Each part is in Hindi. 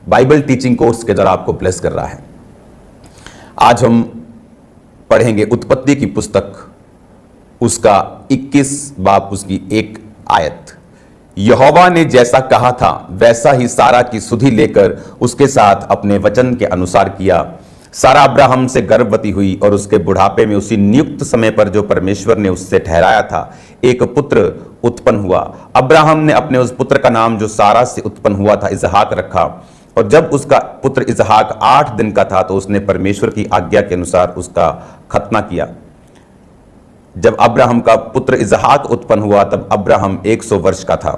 बाइबल टीचिंग कोर्स के द्वारा आपको ब्लेस कर रहा है। आज हम पढ़ेंगे उत्पत्ति की पुस्तक, उसका 21 बाब, उसकी 1 आयत। यहोवा ने जैसा कहा था वैसा ही सारा की सुधि लेकर उसके साथ अपने वचन के अनुसार किया। सारा अब्राहम से गर्भवती हुई और उसके बुढ़ापे में उसी नियुक्त समय पर जो परमेश्वर ने उससे ठहराया था एक पुत्र उत्पन्न हुआ। अब्राहम ने अपने उस पुत्र का नाम जो सारा से उत्पन्न हुआ था इसहाक रखा। और जब उसका पुत्र इसहाक 8 दिन का था तो उसने परमेश्वर की आज्ञा के अनुसार उसका खतना किया। जब अब्राहम का पुत्र इसहाक उत्पन्न हुआ तब अब्राहम 100 वर्ष का था।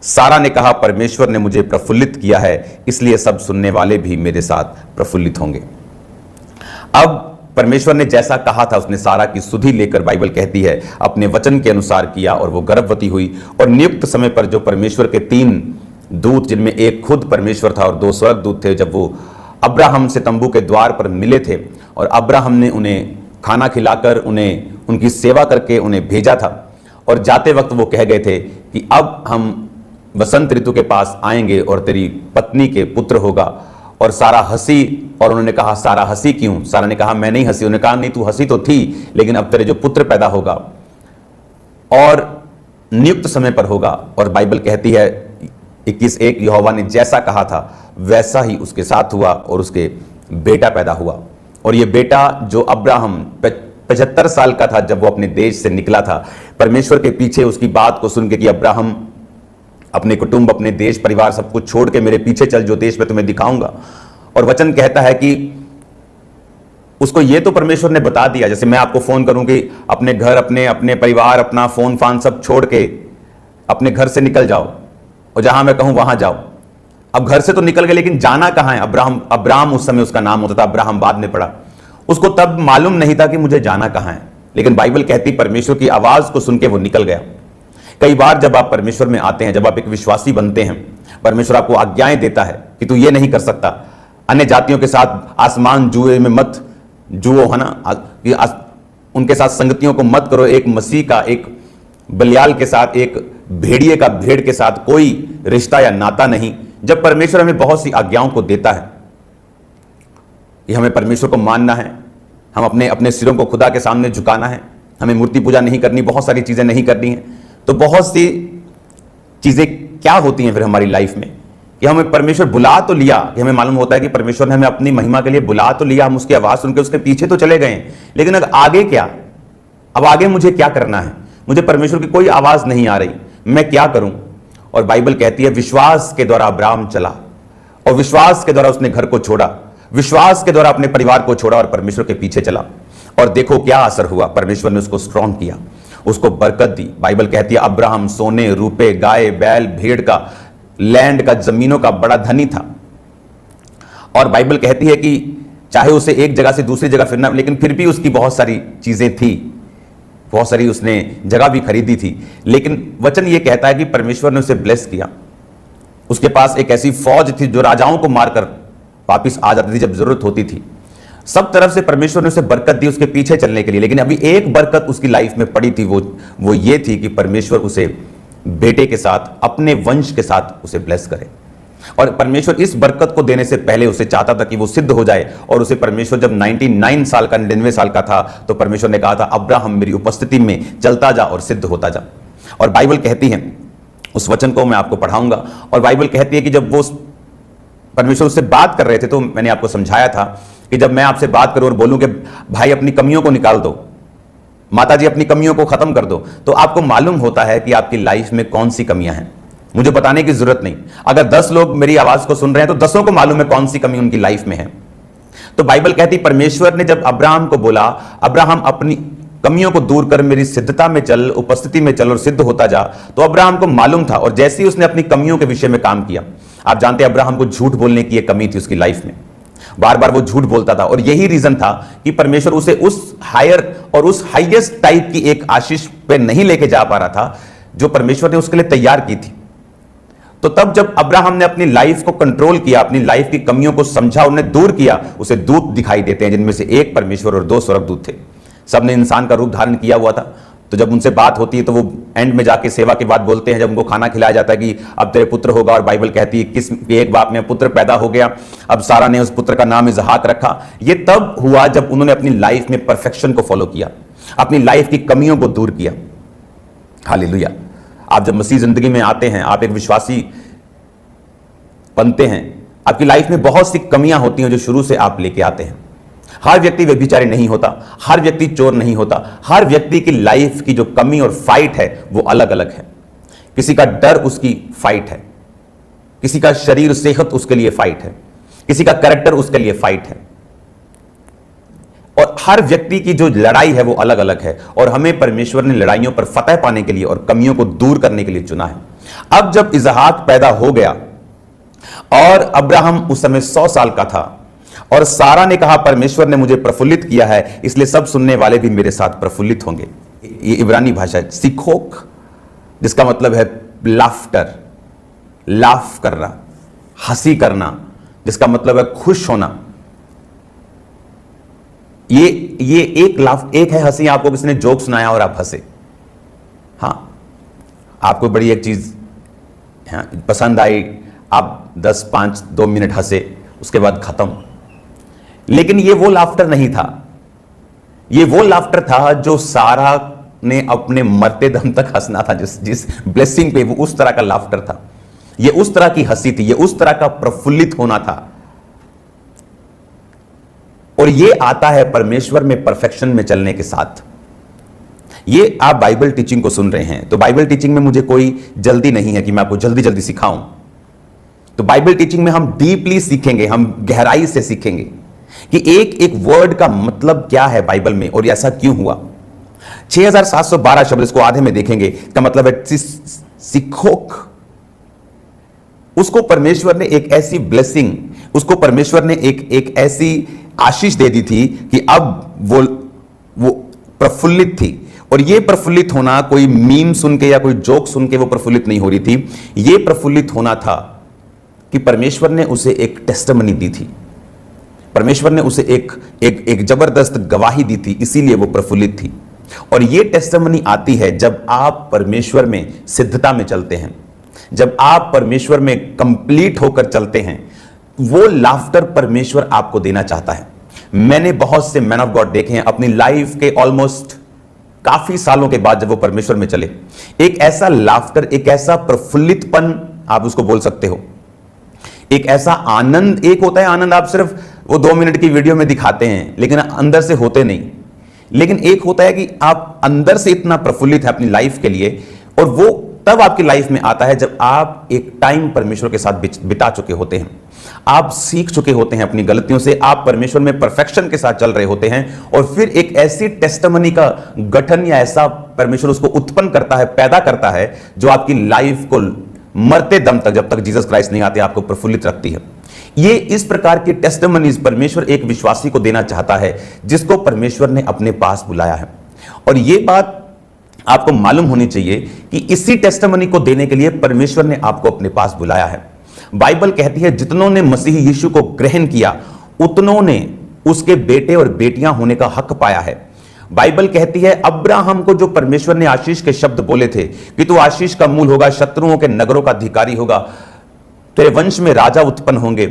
सारा ने कहा, परमेश्वर ने मुझे प्रफुल्लित किया है, इसलिए सब सुनने वाले भी मेरे साथ प्रफुल्लित होंगे। अब परमेश्वर ने जैसा कहा था उसने सारा की सुधि लेकर, बाइबल कहती है, अपने वचन के अनुसार किया और वो गर्भवती हुई। और नियुक्त समय पर जो परमेश्वर के 3 दूत, जिनमें एक खुद परमेश्वर था और 2 स्वर्गदूत थे, जब वो अब्राहम से तंबू के द्वार पर मिले थे और अब्राहम ने उन्हें खाना खिलाकर, उन्हें उनकी सेवा करके उन्हें भेजा था। और जाते वक्त वो कह गए थे कि अब हम वसंत ऋतु के पास आएंगे और तेरी पत्नी के पुत्र होगा। और सारा हंसी, और उन्होंने कहा, सारा हंसी क्यों? सारा ने कहा, मैं नहीं हंसी। उन्होंने कहा, नहीं, तू हंसी तो थी, लेकिन अब तेरे जो पुत्र पैदा होगा और नियुक्त समय पर होगा। और बाइबल कहती है 21:1, यहोवा ने जैसा कहा था वैसा ही उसके साथ हुआ और उसके बेटा पैदा हुआ। और ये बेटा जो अब्राहम 75 साल का था जब वो अपने देश से निकला था, परमेश्वर के पीछे उसकी बात को सुन के कि अब्राहम अपने कुटुंब, अपने देश, परिवार, सब कुछ छोड़ के मेरे पीछे चल, जो देश मैं तुम्हें दिखाऊंगा। और वचन कहता है कि उसको ये तो परमेश्वर ने बता दिया, जैसे मैं आपको फोन करूं कि अपने घर, अपने परिवार, अपना फोन फान सब छोड़ के अपने घर से निकल जाओ और जहां मैं कहूं वहां जाओ। अब घर से तो निकल गए, लेकिन जाना कहां है? अब्राहम उस समय उसका नाम होता था, अब्राहम बाद में पड़ा। उसको तब मालूम नहीं था कि मुझे जाना कहां है, लेकिन बाइबल कहती परमेश्वर की आवाज को सुन के वो निकल गया। कई बार जब आप परमेश्वर में आते हैं, जब आप एक विश्वासी बनते हैं, परमेश्वर आपको आज्ञाएं देता है कि तू ये नहीं कर सकता, अन्य जातियों के साथ आसमान जुए में मत जुओ, है ना, उनके साथ संगतियों को मत करो। एक मसीह का, एक बलियाल के साथ, एक भेड़िए का भेड़ के साथ कोई रिश्ता या नाता नहीं। जब परमेश्वर हमें बहुत सी आज्ञाओं को देता है कि हमें परमेश्वर को मानना है, हम अपने सिरों को खुदा के सामने झुकाना है, हमें मूर्ति पूजा नहीं करनी, बहुत सारी चीजें नहीं करनी है, तो बहुत सी चीजें क्या होती हैं फिर हमारी लाइफ में कि हमें परमेश्वर बुला तो लिया, कि हमें मालूम होता है कि परमेश्वर ने हमें अपनी महिमा के लिए बुला तो लिया, हम उसकी आवाज सुनकर उसके पीछे तो चले गए, लेकिन अब आगे क्या? अब आगे मुझे क्या करना है? मुझे परमेश्वर की कोई आवाज नहीं आ रही, मैं क्या करूं? और बाइबल कहती है विश्वास के द्वारा अब्राहम चला और विश्वास के द्वारा उसने घर को छोड़ा, विश्वास के द्वारा अपने परिवार को छोड़ा और परमेश्वर के पीछे चला। और देखो क्या असर हुआ, परमेश्वर ने उसको स्ट्रॉन्ग किया, उसको बरकत दी। बाइबल कहती है अब्राहम सोने, रुपए, गाय, बैल, भेड़ का, लैंड का, जमीनों का बड़ा धनी था। और बाइबल कहती है कि चाहे उसे एक जगह से दूसरी जगह फिरना, लेकिन फिर भी उसकी बहुत सारी चीजें थी, बहुत सारी उसने जगह भी खरीदी थी। लेकिन वचन ये कहता है कि परमेश्वर ने उसे ब्लेस किया। उसके पास एक ऐसी फौज थी जो राजाओं को मारकर वापिस आ जाती थी जब जरूरत होती थी। सब तरफ से परमेश्वर ने उसे बरकत दी उसके पीछे चलने के लिए। लेकिन अभी एक बरकत उसकी लाइफ में पड़ी थी, वो ये थी कि परमेश्वर उसे बेटे के साथ, अपने वंश के साथ उसे ब्लेस करे। और परमेश्वर इस बरकत को देने से पहले उसे चाहता था कि वो सिद्ध हो जाए। और उसे परमेश्वर जब 99 साल का, 99 साल का था, तो परमेश्वर ने कहा था अब्राहम मेरी उपस्थिति में चलता जा और सिद्ध होता जा। और बाइबल कहती है, उस वचन को मैं आपको पढ़ाऊंगा, और बाइबल कहती है कि जब वो परमेश्वर उससे बात कर रहे थे, तो मैंने आपको समझाया था कि जब मैं आपसे बात करूं और बोलूं कि भाई अपनी कमियों को निकाल दो, माता जी अपनी कमियों को खत्म कर दो, तो आपको मालूम होता है कि आपकी लाइफ में कौन सी कमियां हैं। मुझे बताने की जरूरत नहीं, अगर 10 लोग मेरी आवाज को सुन रहे हैं तो 10 को मालूम है कौन सी कमी उनकी लाइफ में है। तो बाइबल कहती परमेश्वर ने जब अब्राहम को बोला, अब्राहम अपनी कमियों को दूर कर मेरी सिद्धता में चल, उपस्थिति में चल और सिद्ध होता जा, तो अब्राहम को मालूम था। और जैसे ही उसने अपनी कमियों के विषय में काम किया, आप जानते हैं अब्राहम को झूठ बोलने की एक कमी थी उसकी लाइफ में, बार बार वो झूठ बोलता था। और यही रीजन था कि परमेश्वर उसे उस हायर और उस हाईएस्ट टाइप की एक आशीष पे नहीं लेके जा पा रहा था जो परमेश्वर ने उसके लिए तैयार की थी। तो तब जब अब्राहम ने अपनी लाइफ को कंट्रोल किया, अपनी लाइफ की कमियों को समझा, उन्हें दूर किया, उसे दूत दिखाई देते हैं, जिनमें से एक परमेश्वर और 2 स्वर्गदूत थे। सबने इंसान का रूप धारण किया हुआ था। तो जब उनसे बात होती है तो वो एंड में जाके सेवा के बाद बोलते हैं, जब उनको खाना खिलाया जाता है कि अब तेरे पुत्र होगा, और बाइबल कहती है एक बाप में पुत्र पैदा हो गया, अब सारा ने उस पुत्र का नाम इसहाक रखा। ये तब हुआ जब उन्होंने अपनी लाइफ में परफेक्शन को फॉलो किया, अपनी लाइफ की कमियों को दूर किया। हालेलुया। आप जब मसीह जिंदगी में आते हैं, आप एक विश्वासी बनते हैं, आपकी लाइफ में बहुत सी कमियां होती हैं जो शुरू से आप लेके आते हैं। हर व्यक्ति व्यभिचारी नहीं होता, हर व्यक्ति चोर नहीं होता, हर व्यक्ति की लाइफ की जो कमी और फाइट है वो अलग अलग है। किसी का डर उसकी फाइट है, किसी का शरीर सेहत उसके लिए फाइट है, किसी का कैरेक्टर उसके लिए फाइट है, और हर व्यक्ति की जो लड़ाई है वो अलग अलग है। और हमें परमेश्वर ने लड़ाइयों पर फतह पाने के लिए और कमियों को दूर करने के लिए चुना है। अब जब इसहाक पैदा हो गया और अब्राहम उस समय 100 साल का था, और सारा ने कहा परमेश्वर ने मुझे प्रफुल्लित किया है, इसलिए सब सुनने वाले भी मेरे साथ प्रफुल्लित होंगे। ये इब्रानी भाषा है सिखोक, जिसका मतलब है लाफ्टर, लाफ करना, हंसी करना, जिसका मतलब है खुश होना। ये एक है हंसी, आपको किसी ने जोक सुनाया और आप हंसे, हाँ, आपको बड़ी एक चीज पसंद आई, आप 2 मिनट हंसे, उसके बाद खत्म। लेकिन ये वो लाफ्टर नहीं था, ये वो लाफ्टर था जो सारा ने अपने मरते दम तक हंसना था। जिस ब्लेसिंग पे, वो उस तरह का लाफ्टर था, ये उस तरह की हंसी थी, ये उस तरह का प्रफुल्लित होना था। और ये आता है परमेश्वर में परफेक्शन में चलने के साथ। ये आप बाइबल टीचिंग को सुन रहे हैं, तो बाइबल टीचिंग में मुझे कोई जल्दी नहीं है कि मैं आपको जल्दी जल्दी सिखाऊं। तो बाइबल टीचिंग में हम डीपली सीखेंगे, हम गहराई से सीखेंगे कि एक एक वर्ड का मतलब क्या है बाइबल में और ऐसा क्यों हुआ। 6712 शब्द, इसको आधे में देखेंगे, का मतलब है सिखोक। उसको परमेश्वर ने एक ऐसी ब्लेसिंग, उसको परमेश्वर ने एक ऐसी आशीष दे दी थी कि अब वो प्रफुल्लित थी। और ये प्रफुल्लित होना कोई मीम सुन के या कोई जोक सुन के वो प्रफुल्लित नहीं हो रही थी, ये प्रफुल्लित होना था कि परमेश्वर ने उसे एक टेस्टिमनी दी थी, परमेश्वर ने उसे एक जबरदस्त गवाही दी थी, इसीलिए वो प्रफुल्लित थी। और ये टेस्टिमनी आती है जब आप परमेश्वर में सिद्धता में चलते हैं, जब आप परमेश्वर में कंप्लीट होकर चलते हैं। वो लाफ्टर परमेश्वर आपको देना चाहता है। मैंने बहुत से मैन ऑफ गॉड देखे हैं अपनी लाइफ के ऑलमोस्ट काफी सालों के बाद, जब वो परमेश्वर में चले, एक ऐसा लाफ्टर, एक ऐसा प्रफुल्लितपन, आप उसको बोल सकते हो, एक ऐसा आनंद। एक होता है आनंद, आप सिर्फ वो 2 मिनट की वीडियो में दिखाते हैं लेकिन अंदर से होते नहीं। लेकिन एक होता है कि आप अंदर से इतना प्रफुल्लित है अपनी लाइफ के लिए, और वो तब आपकी लाइफ में आता है जब आप एक टाइम परमेश्वर के साथ बिता चुके होते हैं, आप सीख चुके होते हैं अपनी गलतियों से, आप परमेश्वर में परफेक्शन के साथ चल रहे होते हैं। और फिर एक ऐसी टेस्टिमनी का गठन या ऐसा परमेश्वर उसको उत्पन्न करता है, पैदा करता है, जो आपकी लाइफ को मरते दम तक, जब तक जीसस क्राइस्ट नहीं आते, आपको प्रफुल्लित रखती है। ये इस प्रकार की टेस्टिमनीज परमेश्वर एक विश्वासी को देना चाहता है जिसको परमेश्वर ने अपने पास बुलाया है। और ये बात आपको मालूम होनी चाहिए कि इसी टेस्टिमनी को देने के लिए परमेश्वर ने आपको अपने पास बुलाया है। बाइबल कहती है जितनों ने मसीह यीशु को ग्रहण किया उतनों ने उसके बेटे और बेटियां होने का हक पाया है। बाइबल कहती है अब्राहम को जो परमेश्वर ने आशीष के शब्द बोले थे कि तू आशीष का मूल होगा, शत्रुओं के नगरों का अधिकारी होगा, तेरे वंश में राजा उत्पन्न होंगे,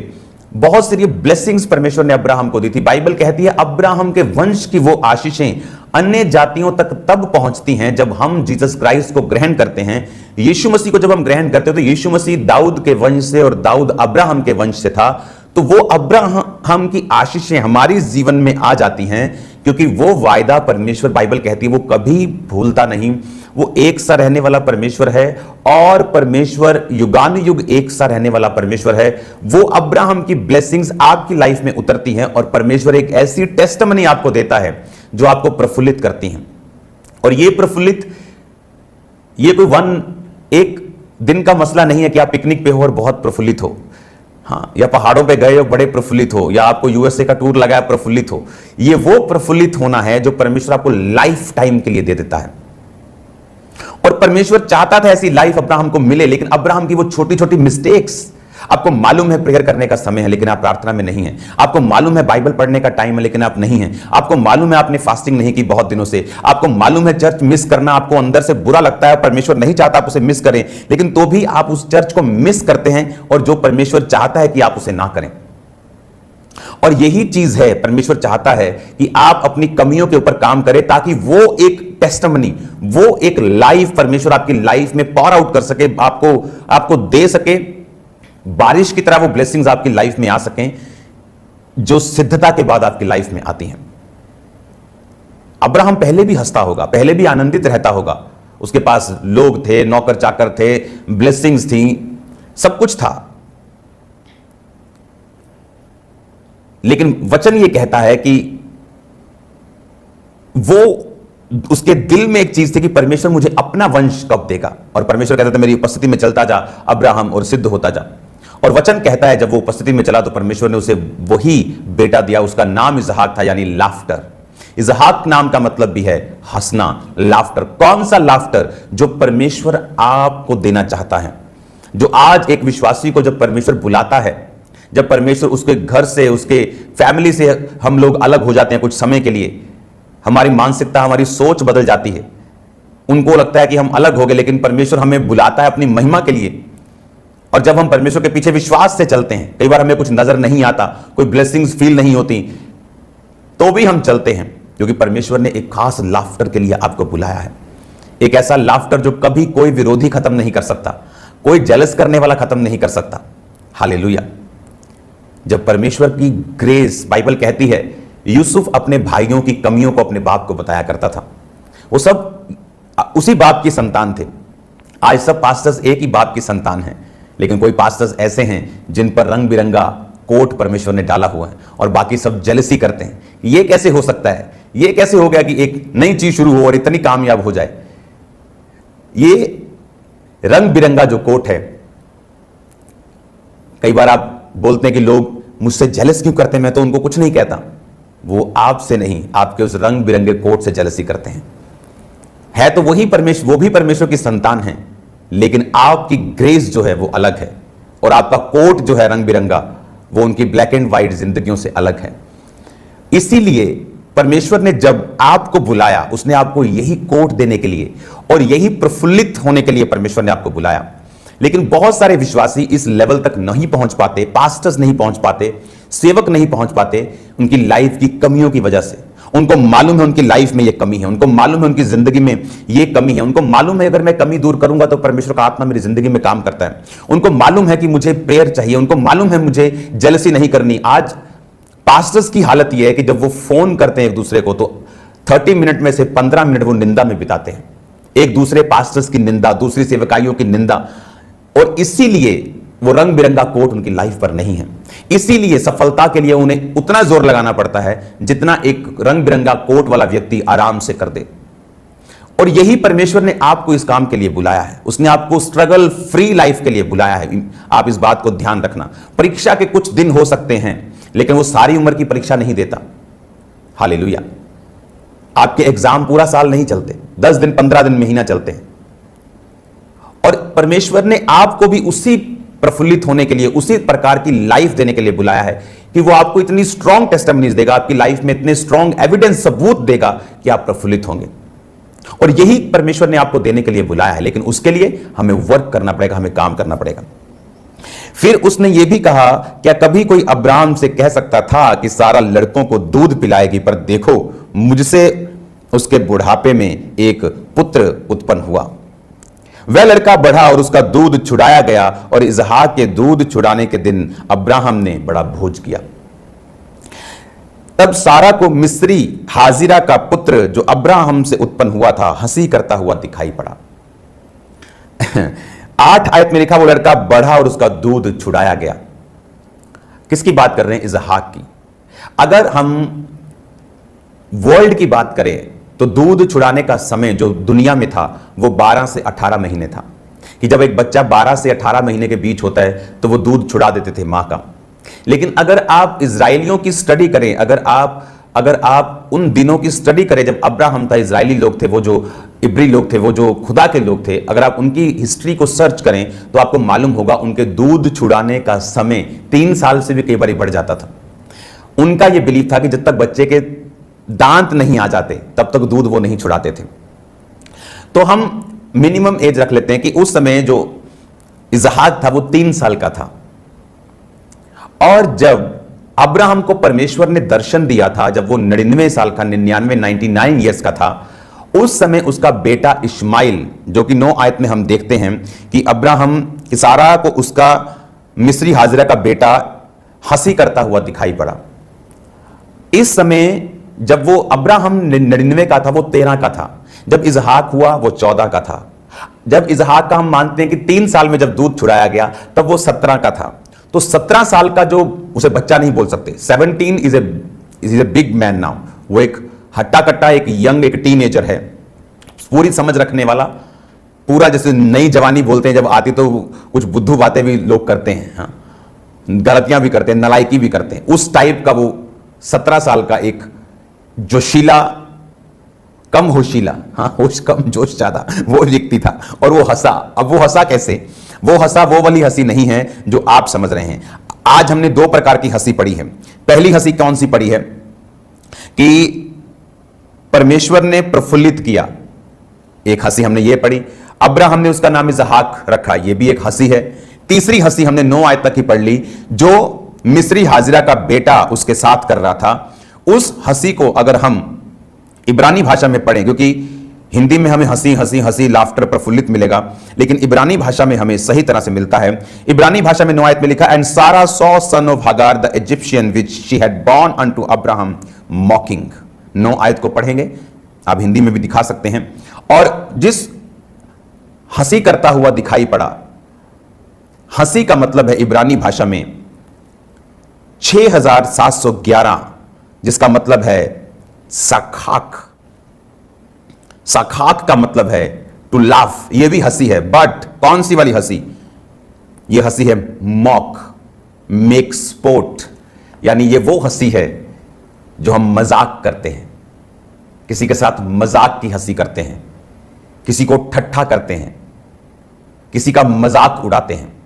बहुत सारी ब्लेसिंग्स परमेश्वर ने अब्राहम को दी थी। बाइबल कहती है अब्राहम के वंश की वो आशीषें अन्य जातियों तक तब पहुंचती हैं जब हम जीसस क्राइस्ट को ग्रहण करते हैं। यीशु मसीह को जब हम ग्रहण करते हैं तो यीशु मसीह दाऊद के वंश से और दाऊद अब्राहम के वंश से था, तो वो अब्राहम की आशीषें हमारी जीवन में आ जाती हैं, क्योंकि वो वायदा परमेश्वर, बाइबल कहती है, वो कभी भूलता नहीं। वो एक सा रहने वाला परमेश्वर है और परमेश्वर युगानुयुग एक सा रहने वाला परमेश्वर है। वो अब्राहम की ब्लेसिंग्स आपकी लाइफ में उतरती हैं और परमेश्वर एक ऐसी टेस्टिमनी आपको देता है जो आपको प्रफुल्लित करती हैं। और ये प्रफुल्लित, ये कोई एक दिन का मसला नहीं है कि आप पिकनिक पे हो और बहुत प्रफुल्लित हो, हाँ, या पहाड़ों पे गए हो बड़े प्रफुल्लित हो, या आपको यूएसए का टूर लगाया प्रफुल्लित हो। ये वो प्रफुल्लित होना है जो परमेश्वर आपको लाइफ टाइम के लिए दे देता है। और परमेश्वर चाहता था ऐसी लाइफ अब्राहम को मिले, लेकिन अब्राहम की वो छोटी छोटी मिस्टेक्स, आपको मालूम है प्रेयर करने का समय है लेकिन आप प्रार्थना में नहीं हैं। आपको मालूम है बाइबल पढ़ने का टाइम है लेकिन आप नहीं हैं। आपको मालूम है आपने फास्टिंग नहीं की बहुत दिनों से। आपको मालूम है चर्च मिस करना आपको अंदर से बुरा लगता है, परमेश्वर नहीं चाहता आप उसे मिस करें, लेकिन तो भी आप उस चर्च को मिस करते हैं और जो परमेश्वर चाहता है कि आप उसे ना करें। और यही चीज है, परमेश्वर चाहता है कि आप अपनी कमियों के ऊपर काम करें ताकि वो एक टेस्टिमनी, वो एक लाइफ परमेश्वर आपकी लाइफ में पॉर आउट कर सके, आपको दे सके, बारिश की तरह वो ब्लेसिंग्स आपकी लाइफ में आ सकें जो सिद्धता के बाद आपकी लाइफ में आती हैं। अब्राहम पहले भी हंसता होगा, पहले भी आनंदित रहता होगा, उसके पास लोग थे, नौकर चाकर थे, ब्लेसिंग्स थी, सब कुछ था, लेकिन वचन ये कहता है कि वो उसके दिल में एक चीज थी कि परमेश्वर मुझे अपना वंश कब देगा। और परमेश्वर कहता था मेरी उपस्थिति में चलता जा अब्राहम और सिद्ध होता जा। और वचन कहता है जब वो उपस्थिति में चला तो परमेश्वर ने उसे वही बेटा दिया, उसका नाम इसहाक था, यानी लाफ्टर। इसहाक नाम का मतलब भी है हंसना, लाफ्टर। कौन सा लाफ्टर? जो परमेश्वर आपको देना चाहता है। जो आज एक विश्वासी को जब परमेश्वर बुलाता है, जब परमेश्वर उसके घर से, उसके फैमिली से हम लोग अलग हो जाते हैं कुछ समय के लिए, हमारी मानसिकता, हमारी सोच बदल जाती है, उनको लगता है कि हम अलग हो गए, लेकिन परमेश्वर हमें बुलाता है अपनी महिमा के लिए। और जब हम परमेश्वर के पीछे विश्वास से चलते हैं, कई बार हमें कुछ नजर नहीं आता, कोई ब्लेसिंग्स फील नहीं होती, तो भी हम चलते हैं क्योंकि परमेश्वर ने एक खास लाफ्टर के लिए आपको बुलाया है। एक ऐसा लाफ्टर जो कभी कोई विरोधी खत्म नहीं कर सकता, कोई जेलस करने वाला खत्म नहीं कर सकता। हालेलुया। जब परमेश्वर की ग्रेस, बाइबल कहती है यूसुफ अपने भाइयों की कमियों को अपने बाप को बताया करता था। वो सब उसी बाप की संतान थे। आज सब पास्टर्स एक ही बाप की संतान हैं, लेकिन कोई पास्टर्स ऐसे हैं जिन पर रंग बिरंगा कोट परमेश्वर ने डाला हुआ है और बाकी सब जेलसी करते हैं। ये कैसे हो सकता है? ये कैसे हो गया कि एक नई चीज शुरू हो और इतनी कामयाब हो जाए? ये रंग बिरंगा जो कोट है, कई बार आप बोलते हैं कि लोग मुझसे जेलस क्यों करते हैं, मैं तो उनको कुछ नहीं कहता। वो आपसे नहीं, आपके उस रंग बिरंगे कोट से जेलसी करते हैं। है तो वही परमेश्वर, वो भी परमेश्वर की संतान है, लेकिन आपकी ग्रेस जो है वो अलग है और आपका कोट जो है रंग बिरंगा, वो उनकी ब्लैक एंड व्हाइट जिंदगियों से अलग है। इसीलिए परमेश्वर ने जब आपको बुलाया, उसने आपको यही कोट देने के लिए और यही प्रफुल्लित होने के लिए परमेश्वर ने आपको बुलाया। लेकिन बहुत सारे विश्वासी इस लेवल तक नहीं पहुंच पाते, पास्टर्स नहीं पहुंच पाते, सेवक नहीं पहुंच पाते, उनकी लाइफ की कमियों की वजह से। उनको मालूम है उनकी लाइफ में ये कमी है, उनको मालूम है उनकी जिंदगी में ये कमी है, उनको मालूम है अगर मैं कमी दूर करूंगा तो परमेश्वर का आत्मा मेरी जिंदगी में काम करता है। उनको मालूम है कि मुझे प्रेयर चाहिए, उनको मालूम है मुझे जेलसी नहीं करनी। आज पास्टर्स की हालत यह है कि जब वो फोन करते हैं एक दूसरे को तो 30 मिनट में से 15 मिनट वो निंदा में बिताते हैं, एक दूसरे पास्टर्स की निंदा, दूसरी सेवकाइयों की निंदा। और इसीलिए वो रंग बिरंगा कोट उनकी लाइफ पर नहीं है। इसीलिए सफलता के लिए उन्हें उतना जोर लगाना पड़ता है जितना एक रंग बिरंगा कोट वाला व्यक्ति आराम से कर दे। और यही परमेश्वर ने आपको इस काम के लिए बुलाया है। उसने आपको स्ट्रगल फ्री लाइफ के लिए बुलाया है। आप इस बात को ध्यान रखना। परीक्षा के कुछ दिन हो सकते हैं, लेकिन वो सारी उम्र की परीक्षा नहीं देता। हालेलुया। आपके एग्जाम पूरा साल नहीं चलते, 10 दिन, 15 दिन, महीना चलते हैं। और परमेश्वर ने आपको भी उसी प्रफुल्लित होने के लिए, उसी प्रकार की लाइफ देने के लिए बुलाया है कि वो आपको इतनी स्ट्रॉन्ग टेस्टिमनीज देगा, आपकी लाइफ में इतने स्ट्रॉन्ग एविडेंस, सबूत देगा कि आप प्रफुल्लित होंगे। और यही परमेश्वर ने आपको देने के लिए बुलाया है, लेकिन उसके लिए हमें वर्क करना पड़ेगा, हमें काम करना पड़ेगा। फिर उसने यह भी कहा, क्या कभी कोई अब्राहम से कह सकता था कि सारा लड़कों को दूध पिलाएगी, पर देखो मुझसे उसके बुढ़ापे में एक पुत्र उत्पन्न हुआ। वह लड़का बढ़ा और उसका दूध छुड़ाया गया, और इसहाक के दूध छुड़ाने के दिन अब्राहम ने बड़ा भोज किया। तब सारा को मिस्री हाजिरा का पुत्र जो अब्राहम से उत्पन्न हुआ था हंसी करता हुआ दिखाई पड़ा। 8 आयत में लिखा, वो लड़का बढ़ा और उसका दूध छुड़ाया गया। किसकी बात कर रहे हैं? इसहाक की। अगर हम वर्ल्ड की बात करें तो दूध छुड़ाने का समय जो दुनिया में था वो 12 से 18 महीने था, कि जब एक बच्चा 12 से 18 महीने के बीच होता है तो वो दूध छुड़ा देते थे मां का। लेकिन अगर आप इजराइलियों की स्टडी करें, अगर आप उन दिनों की स्टडी करें जब अब्राहम था, इजराइली लोग थे, वो जो इब्री लोग थे, वो जो खुदा के लोग थे, अगर आप उनकी हिस्ट्री को सर्च करें तो आपको मालूम होगा उनके दूध छुड़ाने का समय 3 साल से भी कई बार बढ़ जाता था। उनका यह बिलीफ था कि जब तक बच्चे के दांत नहीं आ जाते तब तक दूध वो नहीं छुड़ाते थे। तो हम मिनिमम एज रख लेते हैं कि उस समय जो इसहाक था वो 3 साल का था। और जब अब्राहम को परमेश्वर ने दर्शन दिया था, जब वो 99 साल का, 99 ईयर्स का था, उस समय उसका बेटा इस्माइल, जो कि 9 आयत में हम देखते हैं कि अब्राहम की सारा को उसका मिस्री हाजिरा का बेटा हंसी करता हुआ दिखाई पड़ा। इस समय जब वो अब्राहम 99 का था वो 13 का था, जब इसहाक हुआ वो 14 का था, जब इसहाक का हम मानते हैं कि 3 साल में जब दूध छुड़ाया गया तब वो 17 का था। तो 17 साल का जो, उसे बच्चा नहीं बोल सकते, 17 is a big man now. वो एक हट्टा कट्टा, एक यंग, एक टीनेजर है, पूरी समझ रखने वाला, पूरा जैसे नई जवानी बोलते हैं जब आती तो कुछ बुद्धू बातें भी लोग करते हैं, हाँ, गलतियां भी करते हैं, नालायकी भी करते हैं, उस टाइप का वो 17 साल का एक जोशीला, कम होशीला, हाँ, होश कम जोश ज्यादा, वो व्यक्ति था। और वो हंसा। अब वो हंसा कैसे? वो हंसा वो वाली हंसी नहीं है जो आप समझ रहे हैं। आज हमने 2 प्रकार की हंसी पढ़ी है। पहली हंसी कौन सी पढ़ी है कि परमेश्वर ने प्रफुल्लित किया, एक हंसी हमने ये पढ़ी। अब्राहम ने उसका नाम इसहाक रखा, ये भी एक हंसी है। तीसरी हंसी हमने 9 आयत तक ही पढ़ ली, जो मिस्री हाजिरा का बेटा उसके साथ कर रहा था। उस हंसी को अगर हम इब्रानी भाषा में पढ़ें, क्योंकि हिंदी में हमें हंसी हंसी हंसी लाफ्टर प्रफुल्लित मिलेगा, लेकिन इब्रानी भाषा में हमें सही तरह से मिलता है। इब्रानी भाषा में 9 आयत में लिखा, एंड सारा सॉ सन ऑफ हगार the Egyptian which she had born unto Abraham मॉकिंग। 9 आयत को पढ़ेंगे, आप हिंदी में भी दिखा सकते हैं। और जिस हंसी करता हुआ दिखाई पड़ा, हंसी का मतलब है इब्रानी भाषा में 6711, जिसका मतलब है साखाक। साखाक का मतलब है टू लाफ, ये भी हंसी है, बट कौन सी वाली हंसी? ये हंसी है मॉक, मेक स्पोर्ट, यानी ये वो हंसी है जो हम मजाक करते हैं, किसी के साथ मजाक की हंसी करते हैं, किसी को ठट्ठा करते हैं, किसी का मजाक उड़ाते हैं।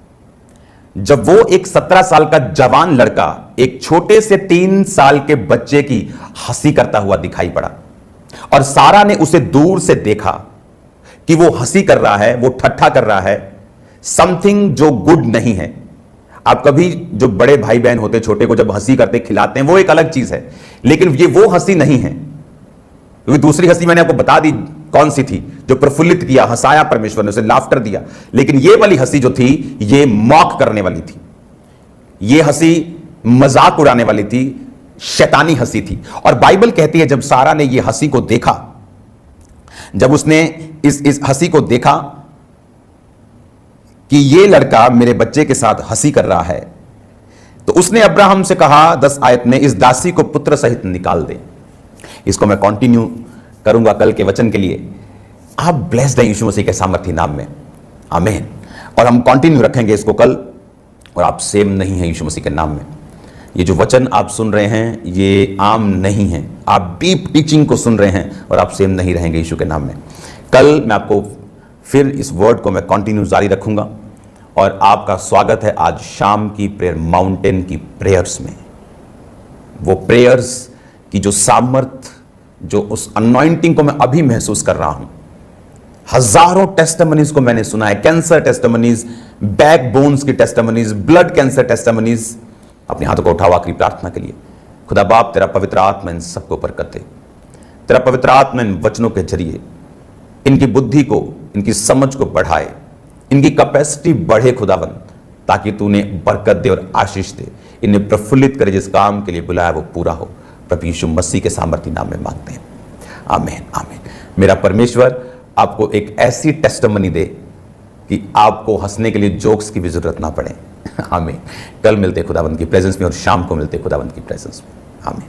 जब वो एक 17 साल का जवान लड़का एक छोटे से 3 साल के बच्चे की हंसी करता हुआ दिखाई पड़ा, और सारा ने उसे दूर से देखा कि वो हंसी कर रहा है, वो ठट्ठा कर रहा है, समथिंग जो गुड नहीं है। आप कभी जो बड़े भाई बहन होते छोटे को जब हंसी करते खिलाते हैं वो एक अलग चीज है, लेकिन ये वो हंसी नहीं है। क्योंकि दूसरी हंसी मैंने आपको बता दी कौन सी थी, जो प्रफुल्लित किया, हंसाया परमेश्वर ने, उसे लाफ्टर दिया। लेकिन ये वाली हंसी जो थी ये मॉक करने वाली थी, ये हंसी मजाक उड़ाने वाली थी, शैतानी हंसी थी। और बाइबल कहती है जब सारा ने ये हंसी को देखा, जब उसने इस हंसी को देखा कि ये लड़का मेरे बच्चे के साथ हंसी कर रहा है, तो उसने अब्राहम से कहा 10 आयत में, इस दासी को पुत्र सहित निकाल दे। इसको मैं कंटिन्यू करूंगा कल के वचन के लिए। आप ब्लेस्ड हैं यीशु मसीह के सामर्थी नाम में, आमीन। और हम कंटिन्यू रखेंगे इसको कल। और आप सेम नहीं हैं यीशु मसीह के नाम में। ये जो वचन आप सुन रहे हैं ये आम नहीं है, आप डीप टीचिंग को सुन रहे हैं और आप सेम नहीं रहेंगे यीशु के नाम में। कल मैं आपको फिर इस वर्ड को मैं कंटिन्यू जारी रखूंगा। और आपका स्वागत है आज शाम की प्रेयर माउंटेन की प्रेयर्स में। वो प्रेयर्स की जो सामर्थ, जो उस अनॉइंटिंग को मैं अभी महसूस कर रहा हूं। हजारों टेस्टिमनीज को मैंने सुना है, कैंसर टेस्टिमनीज, बैक बोन्स की टेस्टिमनीज, ब्लड कैंसर टेस्टिमनीज। अपने हाथों को उठाओ आखिरी प्रार्थना के लिए। खुदा बाप, तेरा पवित्र आत्मा इन सबको बरकत दे। तेरा पवित्र आत्मा इन वचनों के जरिए इनकी बुद्धि को, इनकी समझ को बढ़ाए, इनकी कैपेसिटी बढ़े खुदावन, ताकि तूने बरकत दे और आशीष दे, इन्हें प्रफुल्लित करे, जिस काम के लिए बुलाया वो पूरा हो। प्रभु यीशु मसीह के सामर्थी नाम में मांगते हैं, आमीन आमीन। मेरा परमेश्वर आपको एक ऐसी टेस्टिमनी दे कि आपको हंसने के लिए जोक्स की भी जरूरत ना पड़े, आमीन। कल मिलते खुदावंत की प्रेजेंस में और शाम को मिलते खुदावंत की प्रेजेंस में, आमीन।